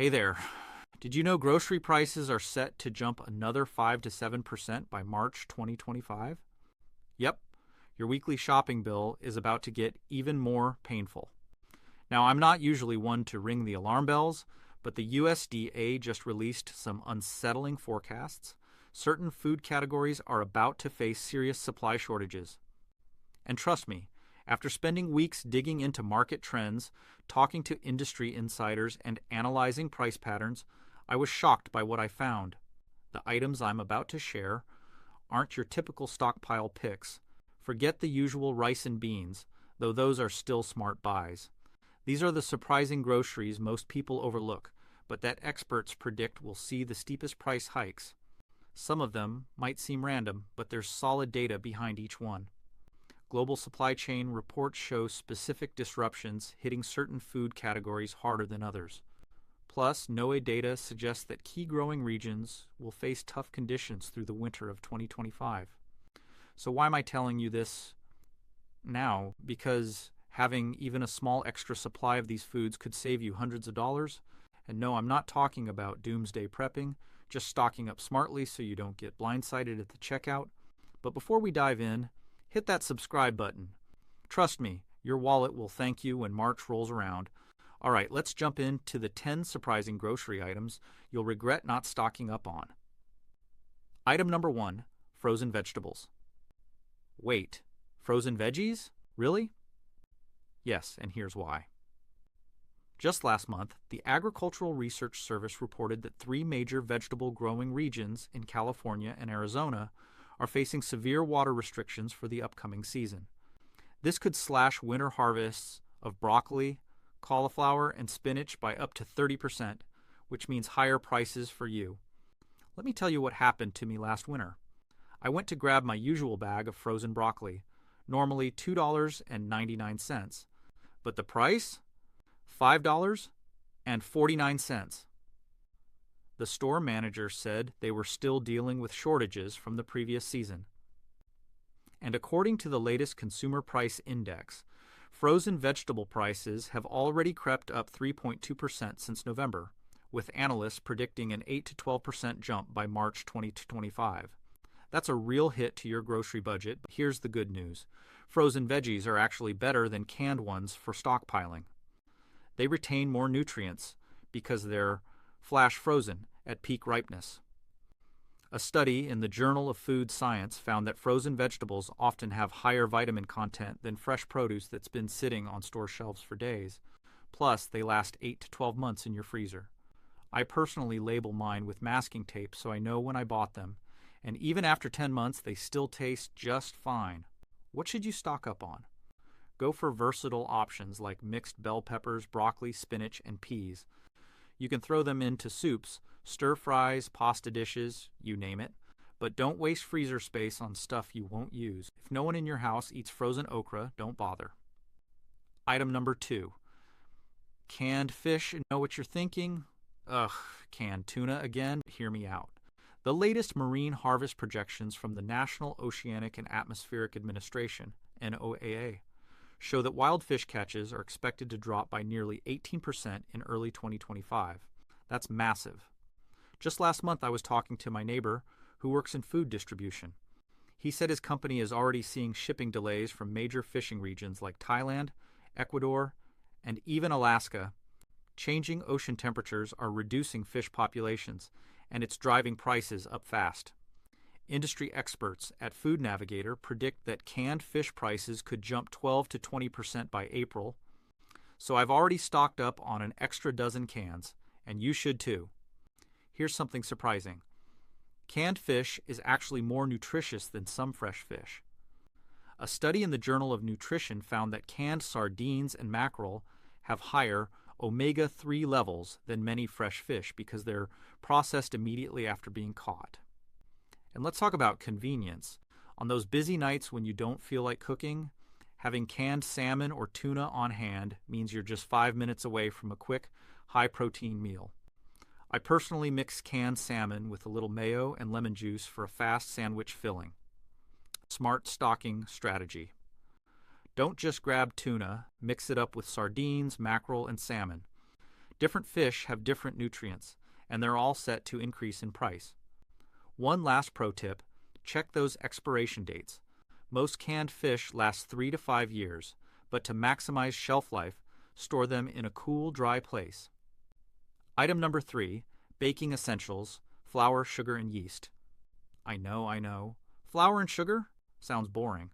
Hey there. Did you know grocery prices are set to jump another 5 to 7% by March 2025? Yep, your weekly shopping bill is about to get even more painful. Now, I'm not usually one to ring the alarm bells, but the USDA just released some unsettling forecasts. Certain food categories are about to face serious supply shortages. And trust me, after spending weeks digging into market trends, talking to industry insiders, and analyzing price patterns, I was shocked by what I found. The items I'm about to share aren't your typical stockpile picks. Forget the usual rice and beans, though those are still smart buys. These are the surprising groceries most people overlook, but that experts predict will see the steepest price hikes. Some of them might seem random, but there's solid data behind each one. Global supply chain reports show specific disruptions hitting certain food categories harder than others. Plus, NOAA data suggests that key growing regions will face tough conditions through the winter of 2025. So why am I telling you this now? Because having even a small extra supply of these foods could save you hundreds of dollars. And no, I'm not talking about doomsday prepping, just stocking up smartly so you don't get blindsided at the checkout. But before we dive in, hit that subscribe button. Trust me, your wallet will thank you when March rolls around. All right, let's jump into the 10 surprising grocery items you'll regret not stocking up on. Item number 1, frozen vegetables. Wait, frozen veggies? Really? Yes, and here's why. Just last month, the Agricultural Research Service reported that 3 major vegetable growing regions in California and Arizona are facing severe water restrictions for the upcoming season. This could slash winter harvests of broccoli, cauliflower, and spinach by up to 30%, which means higher prices for you. Let me tell you what happened to me last winter. I went to grab my usual bag of frozen broccoli, normally $2.99, but the price? $5.49. The store manager said they were still dealing with shortages from the previous season. And according to the latest Consumer Price Index, frozen vegetable prices have already crept up 3.2% since November, with analysts predicting an 8 to 12% jump by March 2025. That's a real hit to your grocery budget. Here's the good news. Frozen veggies are actually better than canned ones for stockpiling. They retain more nutrients because they're flash frozen at peak ripeness. A study in the Journal of Food Science found that frozen vegetables often have higher vitamin content than fresh produce that's been sitting on store shelves for days. Plus, they last 8 to 12 months in your freezer. I personally label mine with masking tape so I know when I bought them, and even after 10 months, they still taste just fine. What should you stock up on? Go for versatile options like mixed bell peppers, broccoli, spinach, and peas. You can throw them into soups, stir fries, pasta dishes, you name it, but don't waste freezer space on stuff you won't use. If no one in your house eats frozen okra, don't bother. Item number 2, canned fish. Know what you're thinking? Ugh, canned tuna again? Hear me out. The latest marine harvest projections from the National Oceanic and Atmospheric Administration, NOAA, show that wild fish catches are expected to drop by nearly 18% in early 2025. That's massive. Just last month, I was talking to my neighbor who works in food distribution. He said his company is already seeing shipping delays from major fishing regions like Thailand, Ecuador, and even Alaska. Changing ocean temperatures are reducing fish populations, and it's driving prices up fast. Industry experts at Food Navigator predict that canned fish prices could jump 12 to 20% by April. So I've already stocked up on an extra dozen cans, and you should too. Here's something surprising. Canned fish is actually more nutritious than some fresh fish. A study in the Journal of Nutrition found that canned sardines and mackerel have higher omega-3 levels than many fresh fish because they're processed immediately after being caught. And let's talk about convenience. On those busy nights when you don't feel like cooking, having canned salmon or tuna on hand means you're just 5 minutes away from a quick, high-protein meal. I personally mix canned salmon with a little mayo and lemon juice for a fast sandwich filling. Smart stocking strategy. Don't just grab tuna, mix it up with sardines, mackerel, and salmon. Different fish have different nutrients, and they're all set to increase in price. One last pro tip, check those expiration dates. Most canned fish last 3 to 5 years, but to maximize shelf life, store them in a cool, dry place. Item number 3, baking essentials, flour, sugar, and yeast. I know. Flour and sugar? Sounds boring.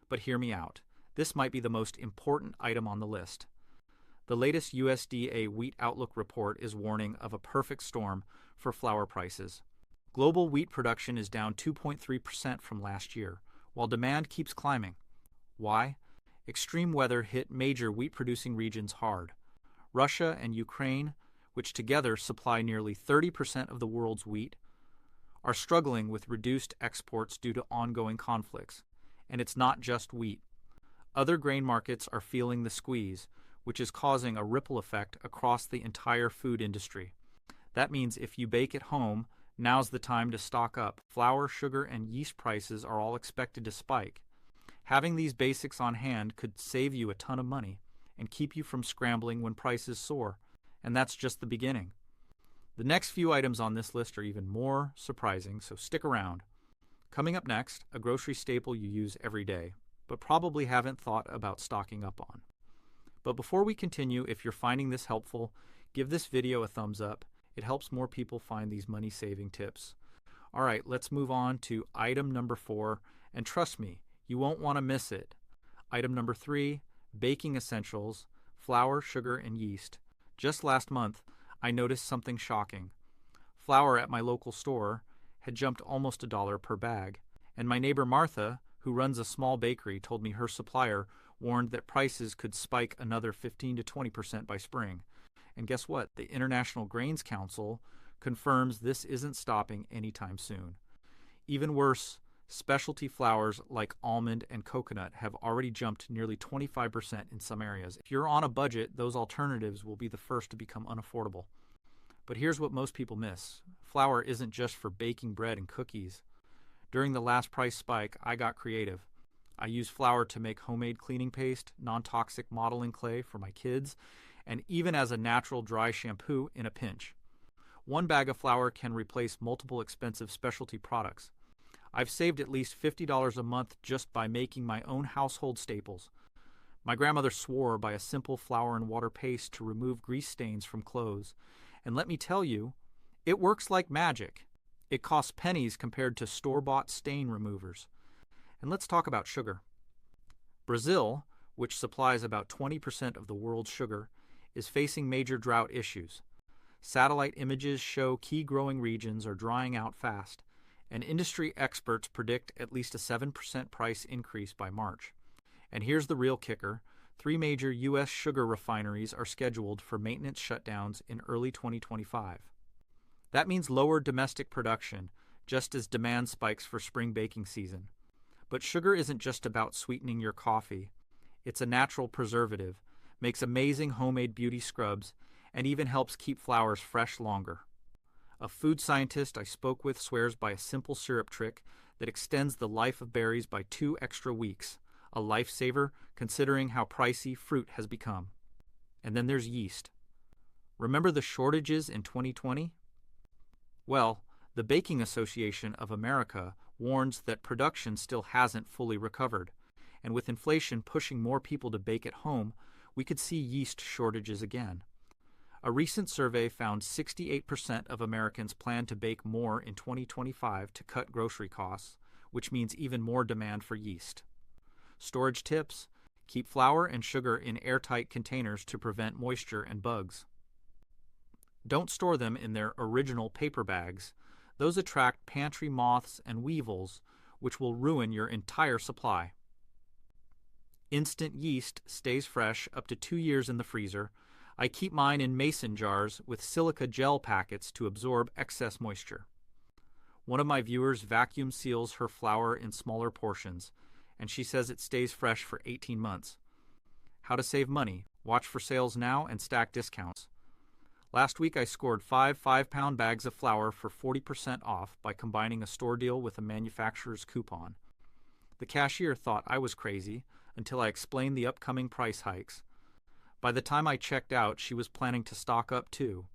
But hear me out. This might be the most important item on the list. The latest USDA Wheat Outlook report is warning of a perfect storm for flour prices. Global wheat production is down 2.3% from last year, while demand keeps climbing. Why? Extreme weather hit major wheat-producing regions hard. Russia and Ukraine, which together supply nearly 30% of the world's wheat, are struggling with reduced exports due to ongoing conflicts. And it's not just wheat. Other grain markets are feeling the squeeze, which is causing a ripple effect across the entire food industry. That means if you bake at home, now's the time to stock up. Flour, sugar, and yeast prices are all expected to spike. Having these basics on hand could save you a ton of money and keep you from scrambling when prices soar. And that's just the beginning. The next few items on this list are even more surprising, so stick around. Coming up next, a grocery staple you use every day, but probably haven't thought about stocking up on. But before we continue, if you're finding this helpful, give this video a thumbs up. It helps more people find these money-saving tips. All right, let's move on to item number 4, and trust me, you won't want to miss it. Item number 3, baking essentials, flour, sugar, and yeast. Just last month, I noticed something shocking. Flour at my local store had jumped almost $1 per bag, and my neighbor Martha, who runs a small bakery, told me her supplier warned that prices could spike another 15 to 20% by spring. And guess what? The International Grains Council confirms this isn't stopping anytime soon. Even worse, specialty flours like almond and coconut have already jumped nearly 25% in some areas. If you're on a budget, those alternatives will be the first to become unaffordable. But here's what most people miss. Flour isn't just for baking bread and cookies. During the last price spike, I got creative. I used flour to make homemade cleaning paste, non-toxic modeling clay for my kids, and even as a natural dry shampoo in a pinch. One bag of flour can replace multiple expensive specialty products. I've saved at least $50 a month just by making my own household staples. My grandmother swore by a simple flour and water paste to remove grease stains from clothes. And let me tell you, it works like magic. It costs pennies compared to store-bought stain removers. And let's talk about sugar. Brazil, which supplies about 20% of the world's sugar, is facing major drought issues. Satellite images show key growing regions are drying out fast, and industry experts predict at least a 7% price increase by March. And here's the real kicker. 3 major U.S. sugar refineries are scheduled for maintenance shutdowns in early 2025. That means lower domestic production, just as demand spikes for spring baking season. But sugar isn't just about sweetening your coffee. It's a natural preservative, makes amazing homemade beauty scrubs, and even helps keep flowers fresh longer. A food scientist I spoke with swears by a simple syrup trick that extends the life of berries by 2 extra weeks, a lifesaver considering how pricey fruit has become. And then there's yeast. Remember the shortages in 2020? Well, the Baking Association of America warns that production still hasn't fully recovered, and with inflation pushing more people to bake at home, we could see yeast shortages again. A recent survey found 68% of Americans plan to bake more in 2025 to cut grocery costs, which means even more demand for yeast. Storage tips: keep flour and sugar in airtight containers to prevent moisture and bugs. Don't store them in their original paper bags. Those attract pantry moths and weevils, which will ruin your entire supply. Instant yeast stays fresh up to 2 years in the freezer. I keep mine in mason jars with silica gel packets to absorb excess moisture. One of my viewers vacuum seals her flour in smaller portions, and she says it stays fresh for 18 months. How to save money? Watch for sales now and stack discounts. Last week I scored 5 5-pound bags of flour for 40% off by combining a store deal with a manufacturer's coupon. The cashier thought I was crazy until I explained the upcoming price hikes. By the time I checked out, she was planning to stock up too.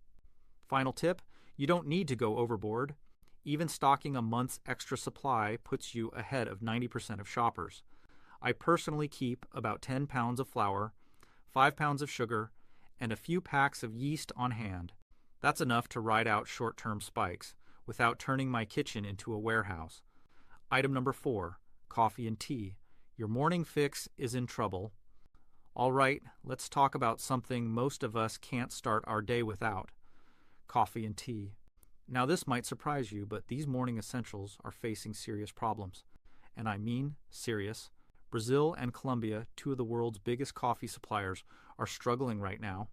Final tip, you don't need to go overboard. Even stocking a month's extra supply puts you ahead of 90% of shoppers. I personally keep about 10 pounds of flour, 5 pounds of sugar, and a few packs of yeast on hand. That's enough to ride out short-term spikes without turning my kitchen into a warehouse. Item number 4, coffee and tea. Your morning fix is in trouble. All right, let's talk about something most of us can't start our day without. Coffee and tea. Now this might surprise you, but these morning essentials are facing serious problems. And I mean serious. Brazil and Colombia, two of the world's biggest coffee suppliers, are struggling right now.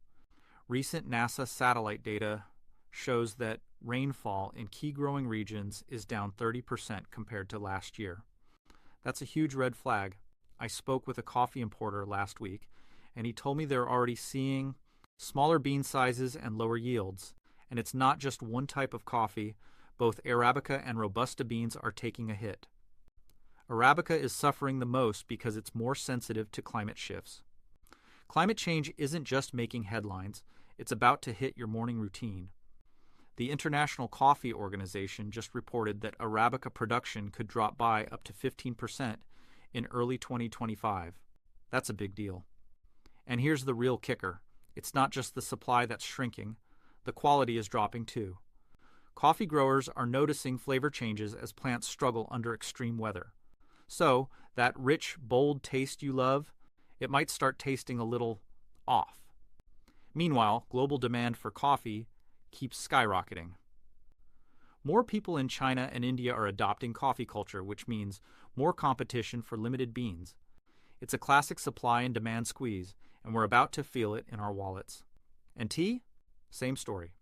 Recent NASA satellite data shows that rainfall in key growing regions is down 30% compared to last year. That's a huge red flag. I spoke with a coffee importer last week, and he told me they're already seeing smaller bean sizes and lower yields. And it's not just one type of coffee. Both Arabica and Robusta beans are taking a hit. Arabica is suffering the most because it's more sensitive to climate shifts. Climate change isn't just making headlines, it's about to hit your morning routine. The International Coffee Organization just reported that Arabica production could drop by up to 15% in early 2025. That's a big deal. And here's the real kicker. It's not just the supply that's shrinking, the quality is dropping too. Coffee growers are noticing flavor changes as plants struggle under extreme weather. So, that rich, bold taste you love, it might start tasting a little off. Meanwhile, global demand for coffee keeps skyrocketing. More people in China and India are adopting coffee culture, which means more competition for limited beans. It's a classic supply and demand squeeze, and we're about to feel it in our wallets. And tea? Same story.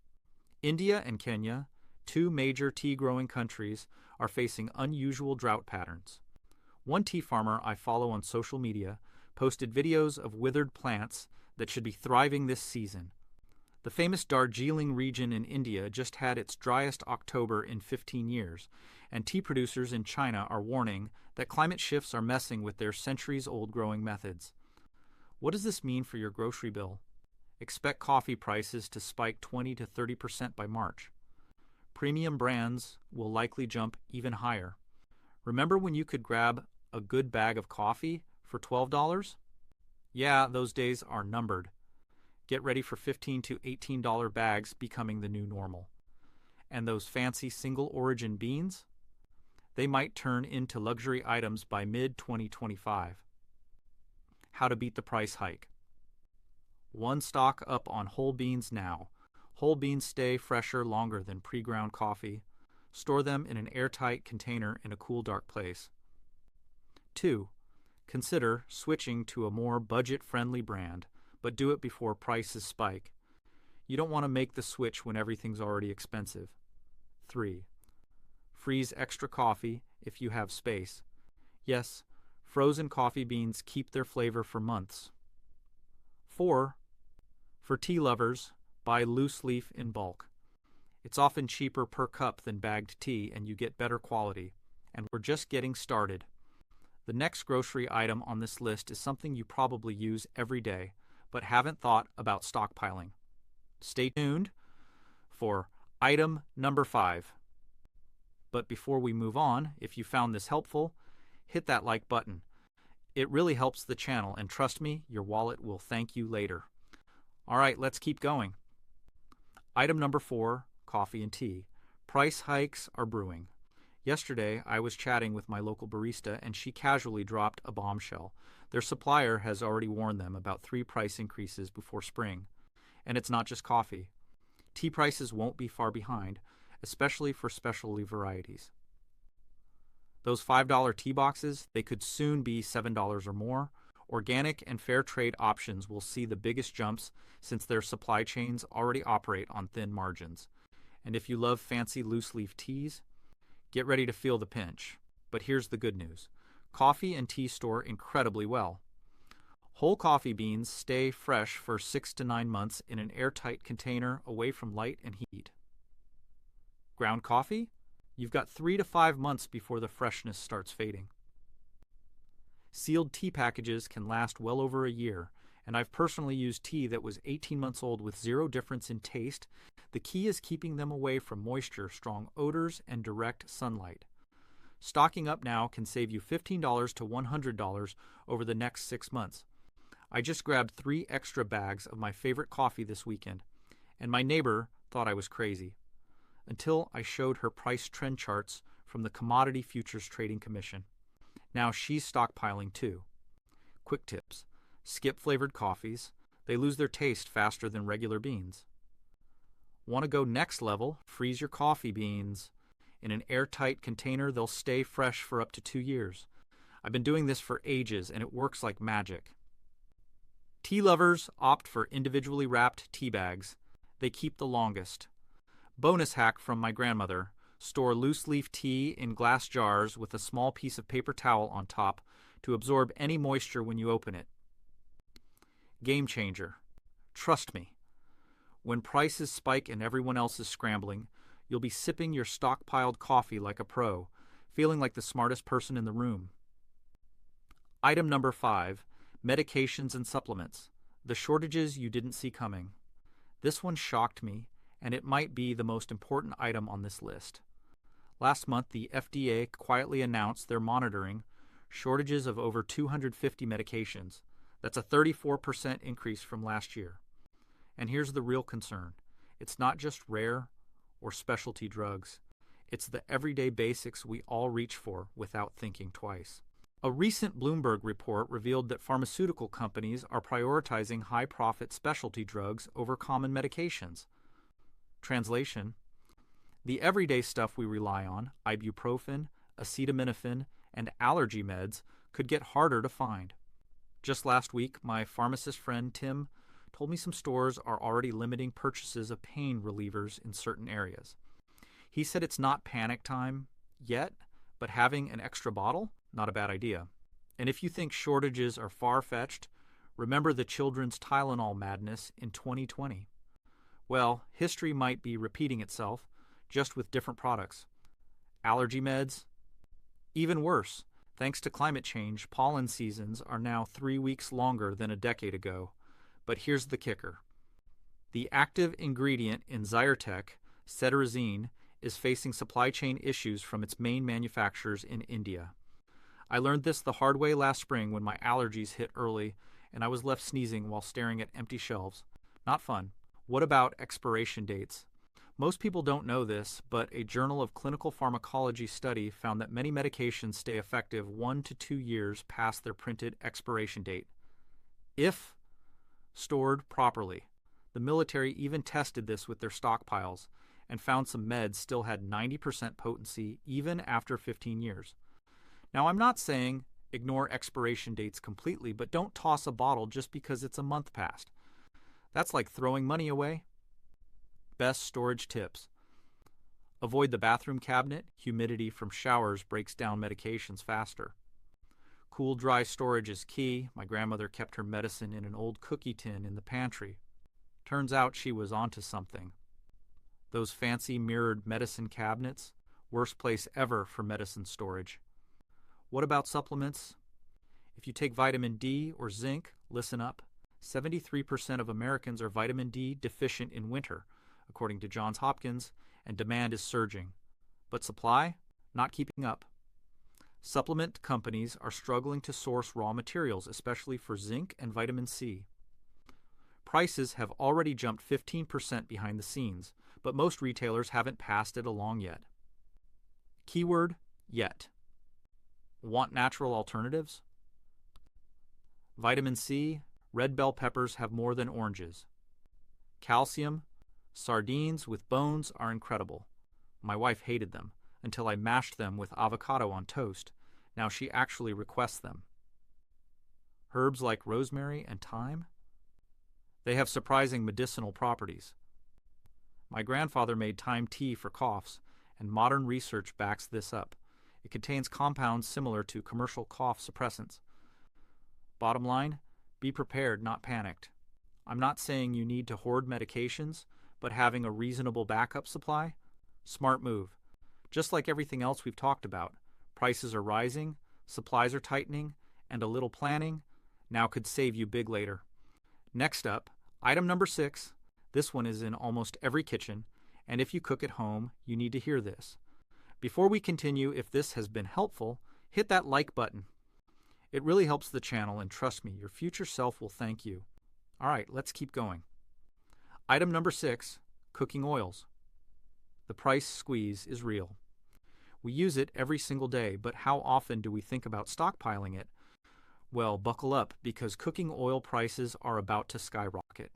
India and Kenya, two major tea-growing countries, are facing unusual drought patterns. One tea farmer I follow on social media posted videos of withered plants that should be thriving this season. The famous Darjeeling region in India just had its driest October in 15 years, and tea producers in China are warning that climate shifts are messing with their centuries-old growing methods. What does this mean for your grocery bill? Expect coffee prices to spike 20 to 30% by March. Premium brands will likely jump even higher. Remember when you could grab a good bag of coffee for $12? Yeah, those days are numbered. Get ready for $15 to $18 bags becoming the new normal. And those fancy single-origin beans? They might turn into luxury items by mid-2025. How to beat the price hike. One stock up on whole beans now. Whole beans stay fresher longer than pre-ground coffee. Store them in an airtight container in a cool, dark place. 2. Consider switching to a more budget-friendly brand, but do it before prices spike. You don't want to make the switch when everything's already expensive. 3. Freeze extra coffee if you have space. Yes, frozen coffee beans keep their flavor for months. 4. For tea lovers, buy loose leaf in bulk. It's often cheaper per cup than bagged tea, and you get better quality. And we're just getting started. The next grocery item on this list is something you probably use every day, but haven't thought about stockpiling. Stay tuned for item number 5. But before we move on, if you found this helpful, hit that like button. It really helps the channel, and trust me, your wallet will thank you later. All right, let's keep going. Item number 4, coffee and tea. Price hikes are brewing. Yesterday, I was chatting with my local barista, and she casually dropped a bombshell. Their supplier has already warned them about 3 price increases before spring. And it's not just coffee. Tea prices won't be far behind, especially for specialty varieties. Those $5 tea boxes, they could soon be $7 or more. Organic and fair trade options will see the biggest jumps since their supply chains already operate on thin margins. And if you love fancy loose leaf teas, get ready to feel the pinch. But here's the good news. Coffee and tea store incredibly well. Whole coffee beans stay fresh for 6 to 9 months in an airtight container away from light and heat. Ground coffee? You've got 3 to 5 months before the freshness starts fading. Sealed tea packages can last well over a year, And I've personally used tea that was 18 months old with zero difference in taste. The key is keeping them away from moisture, strong odors, and direct sunlight. Stocking up now can save you $15 to $100 over the next 6 months. I just grabbed 3 extra bags of my favorite coffee this weekend, and my neighbor thought I was crazy, until I showed her price trend charts from the Commodity Futures Trading Commission. Now she's stockpiling too. Quick tips: skip flavored coffees. They lose their taste faster than regular beans. Want to go next level? Freeze your coffee beans. In an airtight container, they'll stay fresh for up to 2 years. I've been doing this for ages, and it works like magic. Tea lovers opt for individually wrapped tea bags. They keep the longest. Bonus hack from my grandmother: store loose leaf tea in glass jars with a small piece of paper towel on top to absorb any moisture when you open it. Game changer. Trust me. When prices spike and everyone else is scrambling, you'll be sipping your stockpiled coffee like a pro, feeling like the smartest person in the room. Item number 5, medications and supplements. The shortages you didn't see coming. This one shocked me, and it might be the most important item on this list. Last month, the FDA quietly announced they're monitoring shortages of over 250 medications. That's a 34% increase from last year. And here's the real concern. It's not just rare or specialty drugs. It's the everyday basics we all reach for without thinking twice. A recent Bloomberg report revealed that pharmaceutical companies are prioritizing high-profit specialty drugs over common medications. Translation: the everyday stuff we rely on, ibuprofen, acetaminophen, and allergy meds, could get harder to find. Just last week, my pharmacist friend Tim told me some stores are already limiting purchases of pain relievers in certain areas. He said it's not panic time yet, but having an extra bottle, not a bad idea. And if you think shortages are far-fetched, remember the children's Tylenol madness in 2020. Well, history might be repeating itself, just with different products. Allergy meds? Even worse. Thanks to climate change, pollen seasons are now 3 weeks longer than a decade ago. But here's the kicker. The active ingredient in Zyrtec, cetirizine, is facing supply chain issues from its main manufacturers in India. I learned this the hard way last spring when my allergies hit early and I was left sneezing while staring at empty shelves. Not fun. What about expiration dates? Most people don't know this, but a Journal of Clinical Pharmacology study found that many medications stay effective 1 to 2 years past their printed expiration date, if stored properly. The military even tested this with their stockpiles and found some meds still had 90% potency even after 15 years. Now, I'm not saying ignore expiration dates completely, but don't toss a bottle just because it's a month past. That's like throwing money away. Best storage tips. Avoid the bathroom cabinet. Humidity from showers breaks down medications faster. Cool, dry storage is key. My grandmother kept her medicine in an old cookie tin in the pantry. Turns out she was onto something. Those fancy mirrored medicine cabinets, worst place ever for medicine storage. What about supplements? If you take vitamin D or zinc, listen up. 73% of Americans are vitamin D deficient in winter, according to Johns Hopkins, and demand is surging. But supply? Not keeping up. Supplement companies are struggling to source raw materials, especially for zinc and vitamin C. Prices have already jumped 15% behind the scenes, but most retailers haven't passed it along yet. Keyword: yet. Want natural alternatives? Vitamin C, red bell peppers have more than oranges. Calcium, sardines with bones are incredible. My wife hated them until I mashed them with avocado on toast. Now she actually requests them. Herbs like rosemary and thyme? They have surprising medicinal properties. My grandfather made thyme tea for coughs, and modern research backs this up. It contains compounds similar to commercial cough suppressants. Bottom line, be prepared, not panicked. I'm not saying you need to hoard medications, but having a reasonable backup supply? Smart move. Just like everything else we've talked about, prices are rising, supplies are tightening, and a little planning now could save you big later. Next up, item number 6. This one is in almost every kitchen, and if you cook at home, you need to hear this. Before we continue, if this has been helpful, hit that like button. It really helps the channel, and trust me, your future self will thank you. All right, let's keep going. Item number 6, cooking oils. The price squeeze is real. We use it every single day, but how often do we think about stockpiling it? Well, buckle up, because cooking oil prices are about to skyrocket.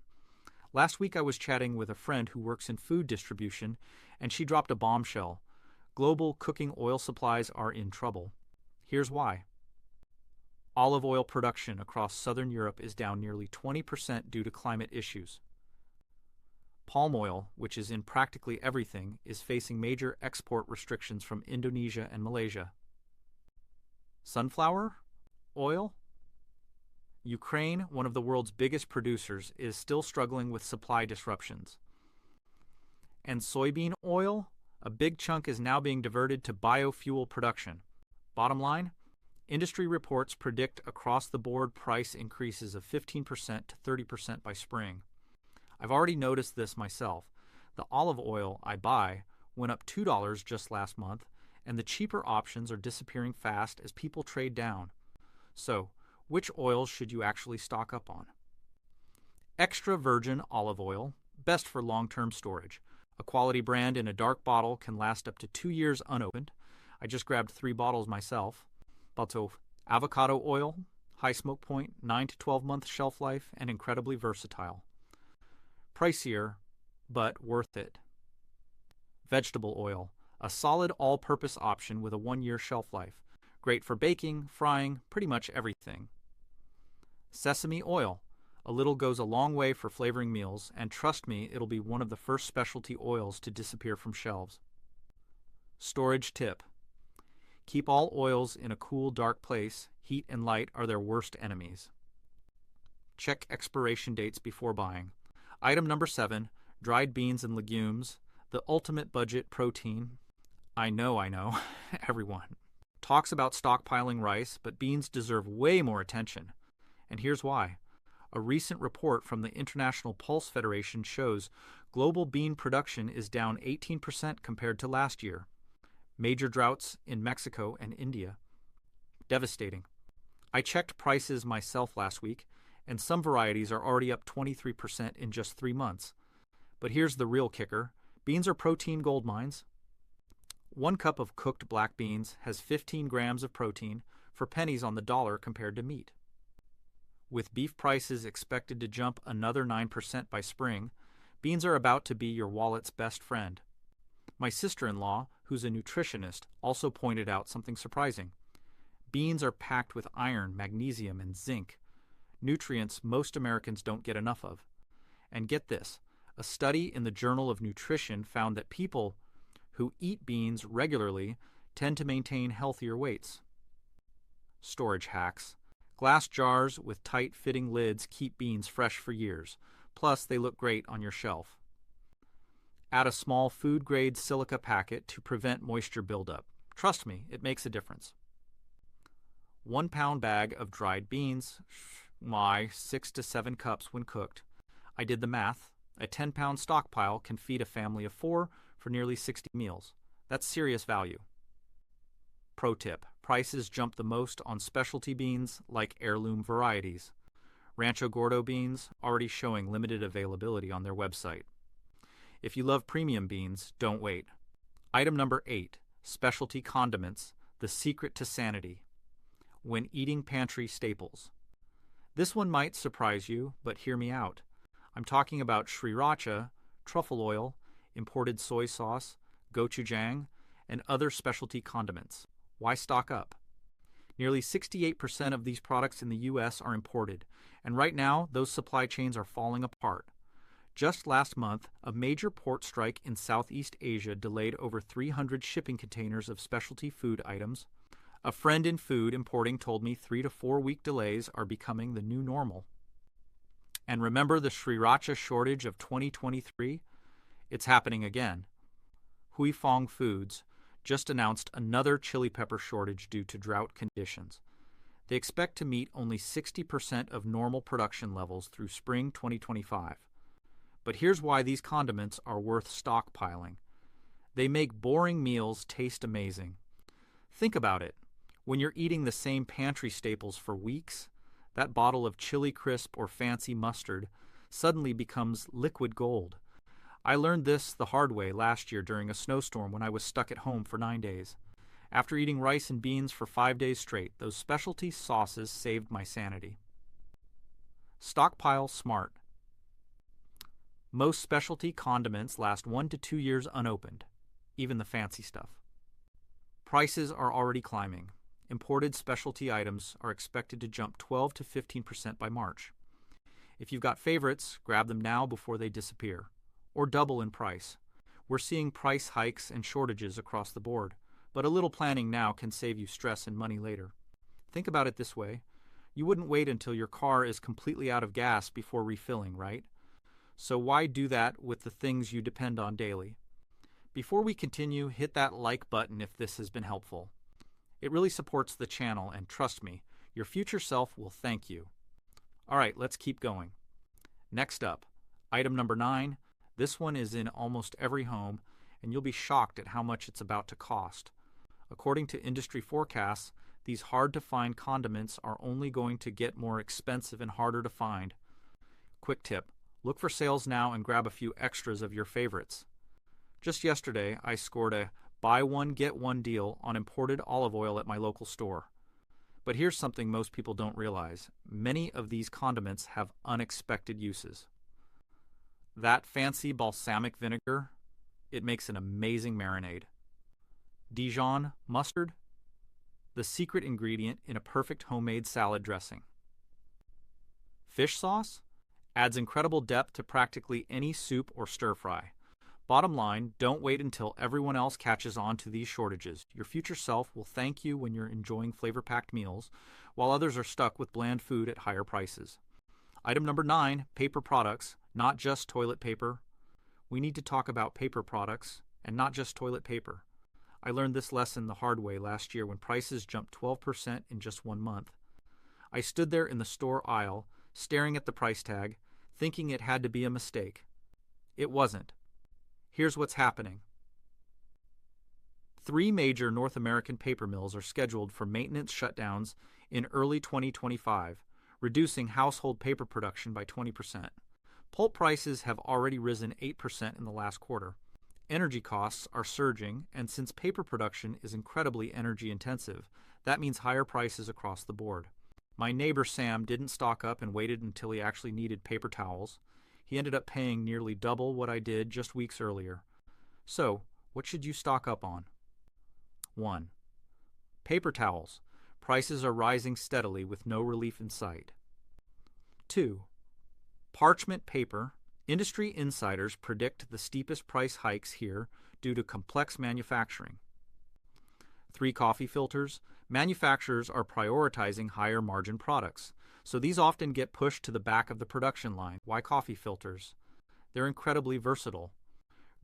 Last week I was chatting with a friend who works in food distribution, and she dropped a bombshell. Global cooking oil supplies are in trouble. Here's why. Olive oil production across southern Europe is down nearly 20% due to climate issues. Palm oil, which is in practically everything, is facing major export restrictions from Indonesia and Malaysia. Sunflower oil? Ukraine, one of the world's biggest producers, is still struggling with supply disruptions. And soybean oil? A big chunk is now being diverted to biofuel production. Bottom line, industry reports predict across-the-board price increases of 15% to 30% by spring. I've already noticed this myself. The olive oil I buy went up $2 just last month, and the cheaper options are disappearing fast as people trade down. So, which oils should you actually stock up on? Extra virgin olive oil, best for long-term storage. A quality brand in a dark bottle can last up to 2 years unopened. I just grabbed 3 bottles myself. Also, avocado oil, high smoke point, 9 to 12 month shelf life, and incredibly versatile. Pricier, but worth it. Vegetable oil, a solid all-purpose option with a 1-year shelf life. Great for baking, frying, pretty much everything. Sesame oil, a little goes a long way for flavoring meals, and trust me, it'll be one of the first specialty oils to disappear from shelves. Storage tip. Keep all oils in a cool, dark place. Heat and light are their worst enemies. Check expiration dates before buying. Item number 7, dried beans and legumes, the ultimate budget protein. I know, everyone talks about stockpiling rice, but beans deserve way more attention. And here's why. A recent report from the International Pulse Federation shows global bean production is down 18% compared to last year. Major droughts in Mexico and India. Devastating. I checked prices myself last week, and some varieties are already up 23% in just 3 months. But here's the real kicker. Beans are protein gold mines. 1 cup of cooked black beans has 15 grams of protein for pennies on the dollar compared to meat. With beef prices expected to jump another 9% by spring, beans are about to be your wallet's best friend. My sister-in-law, who's a nutritionist, also pointed out something surprising. Beans are packed with iron, magnesium, and zinc, nutrients most Americans don't get enough of. And get this, a study in the Journal of Nutrition found that people who eat beans regularly tend to maintain healthier weights. Storage hacks. Glass jars with tight-fitting lids keep beans fresh for years. Plus, they look great on your shelf. Add a small food-grade silica packet to prevent moisture buildup. Trust me, it makes a difference. 1 pound bag of dried beans, 6 to 7 cups when cooked. I did the math. A 10-pound stockpile can feed a family of 4 for nearly 60 meals. That's serious value. Pro tip, prices jump the most on specialty beans like heirloom varieties. Rancho Gordo beans already showing limited availability on their website. If you love premium beans, don't wait. Item number 8, specialty condiments, the secret to sanity. When eating pantry staples. This one might surprise you, but hear me out. I'm talking about sriracha, truffle oil, imported soy sauce, gochujang, and other specialty condiments. Why stock up? Nearly 68% of these products in the U.S. are imported, and right now those supply chains are falling apart. Just last month, a major port strike in Southeast Asia delayed over 300 shipping containers of specialty food items. A friend in food importing told me 3 to 4 week delays are becoming the new normal. And remember the sriracha shortage of 2023? It's happening again. Huifong Foods just announced another chili pepper shortage due to drought conditions. They expect to meet only 60% of normal production levels through spring 2025. But here's why these condiments are worth stockpiling. They make boring meals taste amazing. Think about it. When you're eating the same pantry staples for weeks, that bottle of chili crisp or fancy mustard suddenly becomes liquid gold. I learned this the hard way last year during a snowstorm when I was stuck at home for 9 days. After eating rice and beans for 5 days straight, those specialty sauces saved my sanity. Stockpile smart. Most specialty condiments last 1 to 2 years unopened, even the fancy stuff. Prices are already climbing. Imported specialty items are expected to jump 12 to 15% by March. If you've got favorites, grab them now before they disappear, or double in price. We're seeing price hikes and shortages across the board, but a little planning now can save you stress and money later. Think about it this way. You wouldn't wait until your car is completely out of gas before refilling, right? So why do that with the things you depend on daily? Before we continue, hit that like button if this has been helpful. It really supports the channel, and trust me, your future self will thank you. All right, let's keep going. Next up, item number 9. This one is in almost every home, and you'll be shocked at how much it's about to cost. According to industry forecasts, these hard-to-find condiments are only going to get more expensive and harder to find. Quick tip, look for sales now and grab a few extras of your favorites. Just yesterday, I scored a buy one, get one deal on imported olive oil at my local store. But here's something most people don't realize. Many of these condiments have unexpected uses. That fancy balsamic vinegar, it makes an amazing marinade. Dijon mustard, the secret ingredient in a perfect homemade salad dressing. Fish sauce adds incredible depth to practically any soup or stir-fry. Bottom line, don't wait until everyone else catches on to these shortages. Your future self will thank you when you're enjoying flavor-packed meals, while others are stuck with bland food at higher prices. Item number 9, paper products, not just toilet paper. We need to talk about paper products, and not just toilet paper. I learned this lesson the hard way last year when prices jumped 12% in just 1 month. I stood there in the store aisle, staring at the price tag, thinking it had to be a mistake. It wasn't. Here's what's happening. 3 major North American paper mills are scheduled for maintenance shutdowns in early 2025, reducing household paper production by 20%. Pulp prices have already risen 8% in the last quarter. Energy costs are surging, and since paper production is incredibly energy intensive, that means higher prices across the board. My neighbor Sam didn't stock up and waited until he actually needed paper towels. He ended up paying nearly double what I did just weeks earlier. So, what should you stock up on? 1. Paper towels. Prices are rising steadily with no relief in sight. 2. Parchment paper. Industry insiders predict the steepest price hikes here due to complex manufacturing. 3. Coffee filters. Manufacturers are prioritizing higher margin products, so these often get pushed to the back of the production line. Why coffee filters? They're incredibly versatile.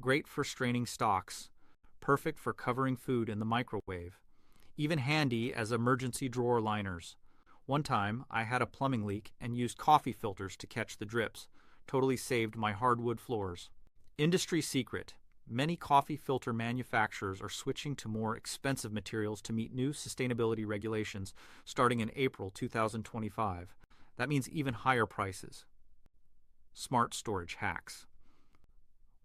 Great for straining stocks, perfect for covering food in the microwave, even handy as emergency drawer liners. One time, I had a plumbing leak and used coffee filters to catch the drips. Totally saved my hardwood floors. Industry secret. Many coffee filter manufacturers are switching to more expensive materials to meet new sustainability regulations starting in April 2025. That means even higher prices. Smart storage hacks.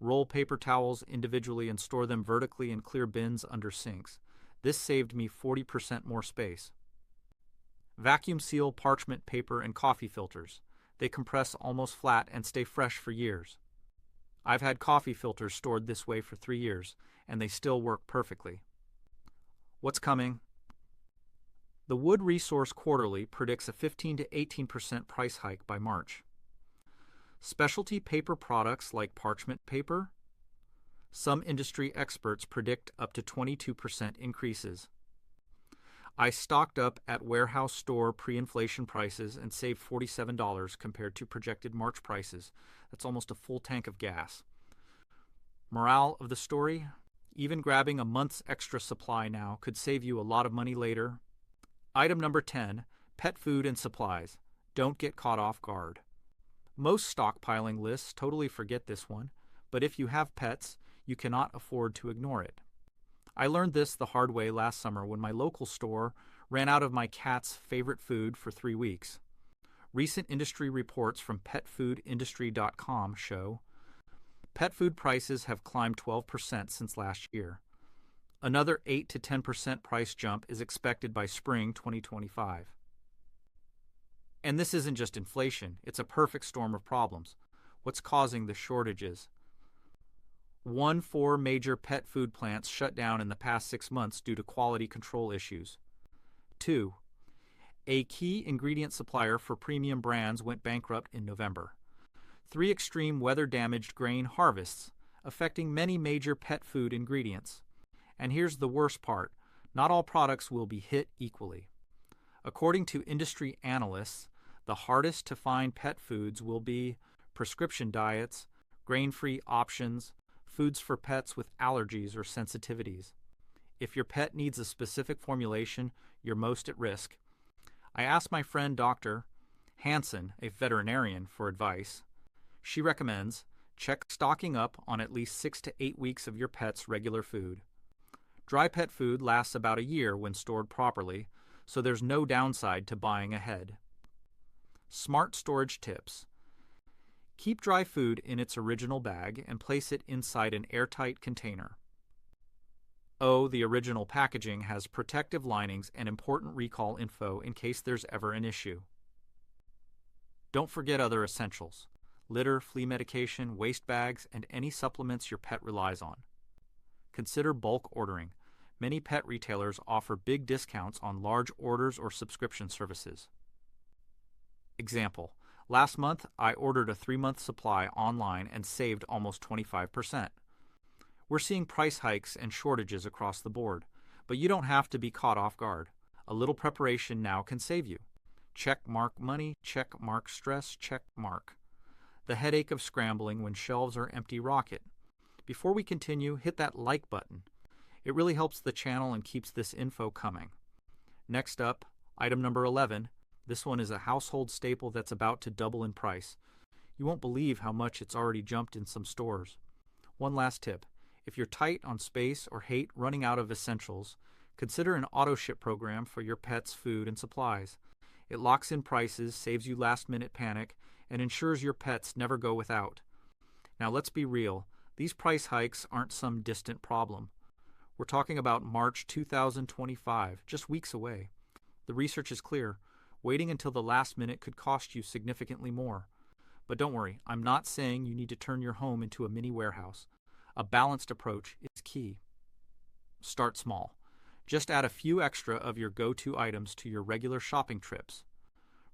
Roll paper towels individually and store them vertically in clear bins under sinks. This saved me 40% more space. Vacuum seal parchment paper and coffee filters. They compress almost flat and stay fresh for years. I've had coffee filters stored this way for 3 years, and they still work perfectly. What's coming? The Wood Resource Quarterly predicts a 15 to 18% price hike by March. Specialty paper products like parchment paper. Some industry experts predict up to 22% increases. I stocked up at warehouse store pre-inflation prices and saved $47 compared to projected March prices. That's almost a full tank of gas. Morale of the story? Even grabbing a month's extra supply now could save you a lot of money later. Item number 10, Pet food and supplies. Don't get caught off guard. Most stockpiling lists totally forget this one, but if you have pets, you cannot afford to ignore it. I learned this the hard way last summer when my local store ran out of my cat's favorite food for 3 weeks. Recent industry reports from petfoodindustry.com show pet food prices have climbed 12% since last year. Another 8 to 10% price jump is expected by spring 2025. And this isn't just inflation, it's a perfect storm of problems. What's causing the shortages? 4 major pet food plants shut down in the past 6 months due to quality control issues. 2. A key ingredient supplier for premium brands went bankrupt in November. 3 extreme weather-damaged grain harvests, affecting many major pet food ingredients. And here's the worst part, not all products will be hit equally. According to industry analysts, the hardest to find pet foods will be prescription diets, grain-free options, foods for pets with allergies or sensitivities. If your pet needs a specific formulation, you're most at risk. I asked my friend Dr. Hansen, a veterinarian, for advice. She recommends check stocking up on at least 6 to 8 weeks of your pet's regular food. Dry pet food lasts about a year when stored properly, so there's no downside to buying ahead. Smart storage tips. Keep dry food in its original bag and place it inside an airtight container. The original packaging has protective linings and important recall info in case there's ever an issue. Don't forget other essentials: litter, flea medication, waste bags, and any supplements your pet relies on. Consider bulk ordering. Many pet retailers offer big discounts on large orders or subscription services. Example: last month, I ordered a 3-month supply online and saved almost 25%. We're seeing price hikes and shortages across the board, but you don't have to be caught off guard. A little preparation now can save you. Check mark money, check mark stress, check mark the headache of scrambling when shelves are empty rocket. Before we continue, hit that like button. It really helps the channel and keeps this info coming. Next up, item number 11. This one is a household staple that's about to double in price. You won't believe how much it's already jumped in some stores. One last tip. If you're tight on space or hate running out of essentials, consider an auto ship program for your pet's food and supplies. It locks in prices, saves you last-minute panic, and ensures your pets never go without. Now let's be real. These price hikes aren't some distant problem. We're talking about March 2025, just weeks away. The research is clear. Waiting until the last minute could cost you significantly more. But don't worry, I'm not saying you need to turn your home into a mini warehouse. A balanced approach is key. Start small. Just add a few extra of your go-to items to your regular shopping trips.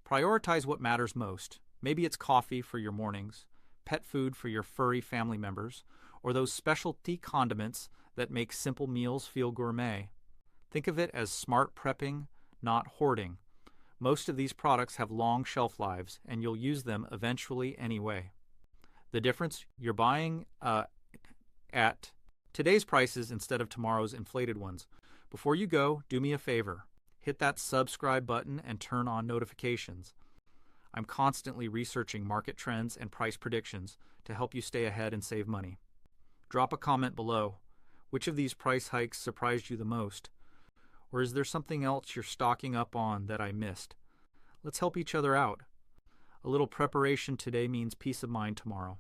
Prioritize what matters most. Maybe it's coffee for your mornings, pet food for your furry family members, or those specialty condiments that make simple meals feel gourmet. Think of it as smart prepping, not hoarding. Most of these products have long shelf lives, and you'll use them eventually anyway. The difference? You're buying at today's prices instead of tomorrow's inflated ones. Before you go, do me a favor. Hit that subscribe button and turn on notifications. I'm constantly researching market trends and price predictions to help you stay ahead and save money. Drop a comment below. Which of these price hikes surprised you the most? Or is there something else you're stocking up on that I missed? Let's help each other out. A little preparation today means peace of mind tomorrow.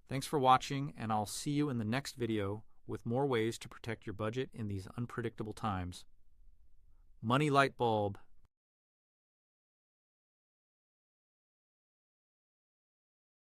Thanks for watching, and I'll see you in the next video with more ways to protect your budget in these unpredictable times. Money light bulb.